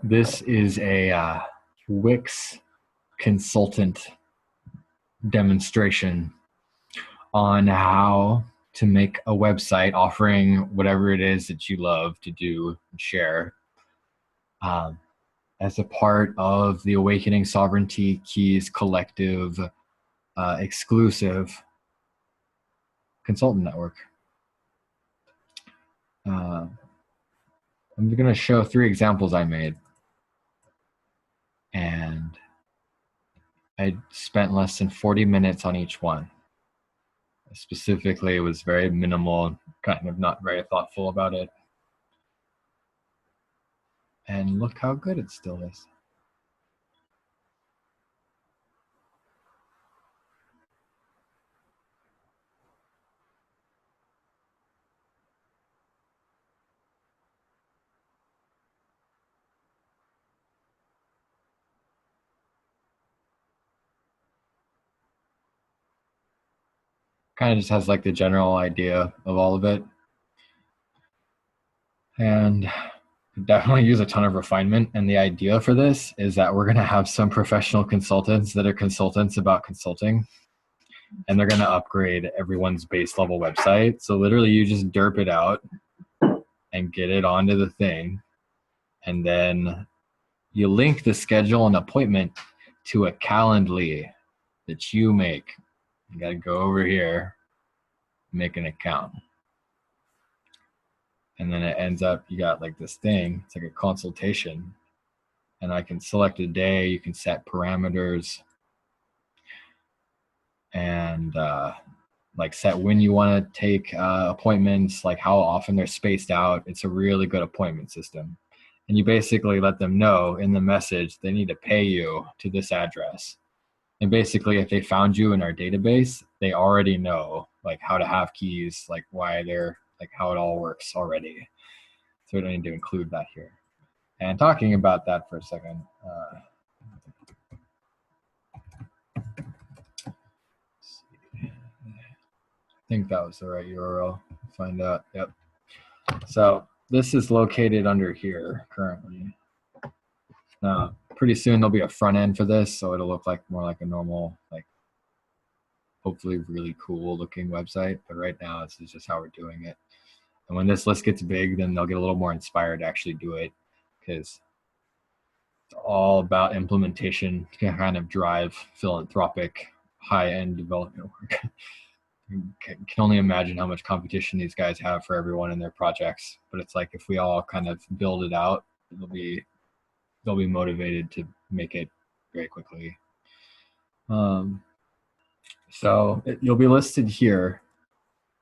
This is a Wix consultant demonstration on how to make a website offering whatever it is that you love to do and share as a part of the Awakening Sovereignty Keys Collective exclusive consultant network. I'm going to show 3 examples I made. And I spent less than 40 minutes on each one. Specifically, it was very minimal, kind of not very thoughtful about it. And look how good it still is. Kind of just has like the general idea of all of it. And definitely use a ton of refinement. And the idea for this is that we're going to have some professional consultants that are consultants about consulting. And they're going to upgrade everyone's base level website. So literally you just derp it out and get it onto the thing. And then you link the schedule and appointment to a Calendly that you make. You got to go over here, make an account. And then it ends up, you got like this thing, it's like a consultation. And I can select a day, you can set parameters and like set when you want to take appointments, like how often they're spaced out. It's a really good appointment system. And you basically let them know in the message they need to pay you to this address. And basically, if they found you in our database, they already know like how to have keys, like why they're, like how it all works already. So we don't need to include that here. And talking about that for a second, I think that was the right URL. Find out. Yep. So this is located under here currently. Now, pretty soon there'll be a front end for this, so it'll look like more like a normal, like hopefully really cool looking website. But right now, this is just how we're doing it. And when this list gets big, then they'll get a little more inspired to actually do it, because it's all about implementation to kind of drive philanthropic high-end development work. You can only imagine how much competition these guys have for everyone in their projects. But it's like if we all kind of build it out, they'll be motivated to make it very quickly. So you'll be listed here.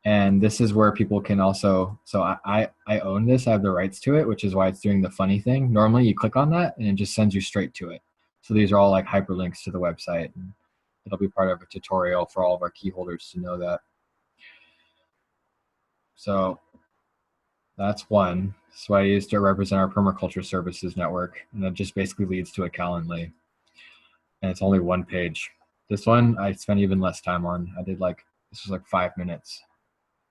And this is where people can also, so I own this, I have the rights to it, which is why it's doing the funny thing. Normally you click on that and it just sends you straight to it. So these are all like hyperlinks to the website. And it'll be part of a tutorial for all of our key holders to know that. So that's one. That's what I use to represent our permaculture services network. And that just basically leads to a Calendly. And it's only 1 page. This one I spent even less time on. I did like, this was like 5 minutes.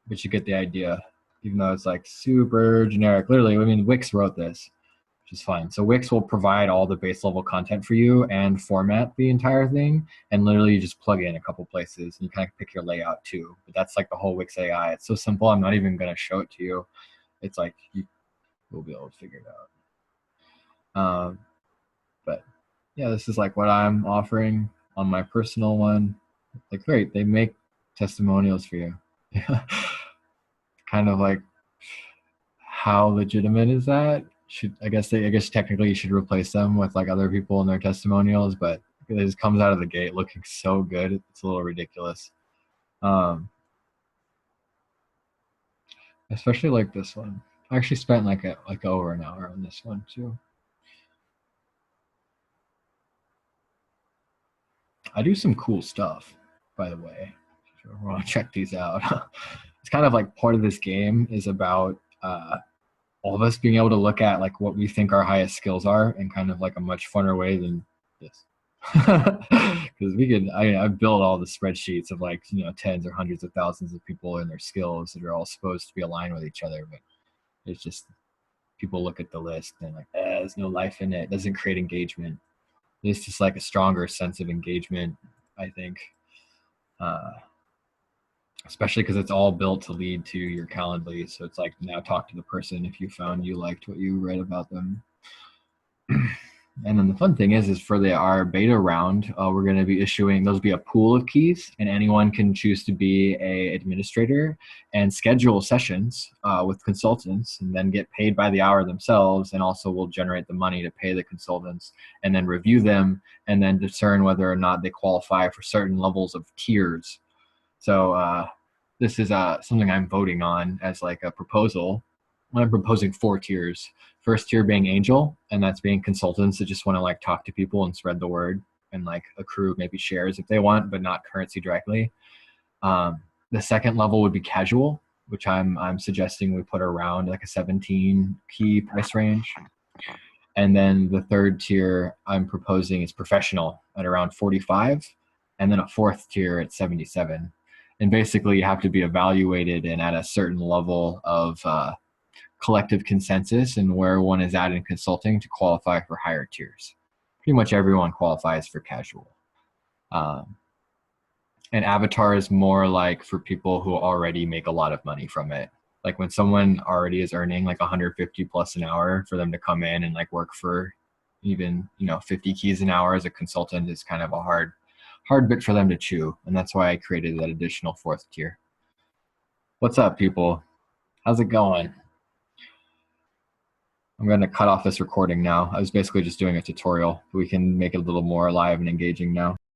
But you get the idea, even though it's like super generic. Literally, I mean, Wix wrote this, which is fine. So Wix will provide all the base level content for you and format the entire thing. And literally you just plug in a couple places and you kind of pick your layout too. But that's like the whole Wix AI. It's so simple, I'm not even going to show it to you. It's like you will be able to figure it out. But yeah, this is like what I'm offering on my personal one. Like, great, they make testimonials for you. Kind of like, how legitimate is that? I guess technically you should replace them with like other people in their testimonials, but it just comes out of the gate looking so good. It's a little ridiculous. Especially like this one. I actually spent like over an hour on this one too. I do some cool stuff, by the way. If you want to check these out. It's kind of like part of this game is about all of us being able to look at like what we think our highest skills are in kind of like a much funner way than this. Because I've built all the spreadsheets of like, tens or hundreds of thousands of people and their skills that are all supposed to be aligned with each other, but it's just people look at the list and like, there's no life in it. It doesn't create engagement. It's just like a stronger sense of engagement, I think. Especially because it's all built to lead to your Calendly. So it's like, now talk to the person if you found you liked what you read about them. And then the fun thing is for our beta round, we're going to be issuing, there'll be a pool of keys, and anyone can choose to be a administrator and schedule sessions with consultants, and then get paid by the hour themselves, and also will generate the money to pay the consultants, and then review them, and then discern whether or not they qualify for certain levels of tiers. So this is something I'm voting on as like a proposal. I'm proposing 4 tiers. First tier being angel, and that's being consultants that just want to like talk to people and spread the word and like accrue maybe shares if they want, but not currency directly. The second level would be casual, which I'm suggesting we put around like a 17 key price range. And then the third tier I'm proposing is professional at around 45, and then a fourth tier at 77. And basically you have to be evaluated and at a certain level of collective consensus and where one is at in consulting to qualify for higher tiers. Pretty much everyone qualifies for casual. And avatar is more like for people who already make a lot of money from it. Like when someone already is earning like 150 plus an hour, for them to come in and like work for even 50 keys an hour as a consultant is kind of a hard bit for them to chew. And that's why I created that additional fourth tier. What's up, people? How's it going? I'm going to cut off this recording now. I was basically just doing a tutorial. We can make it a little more live and engaging now.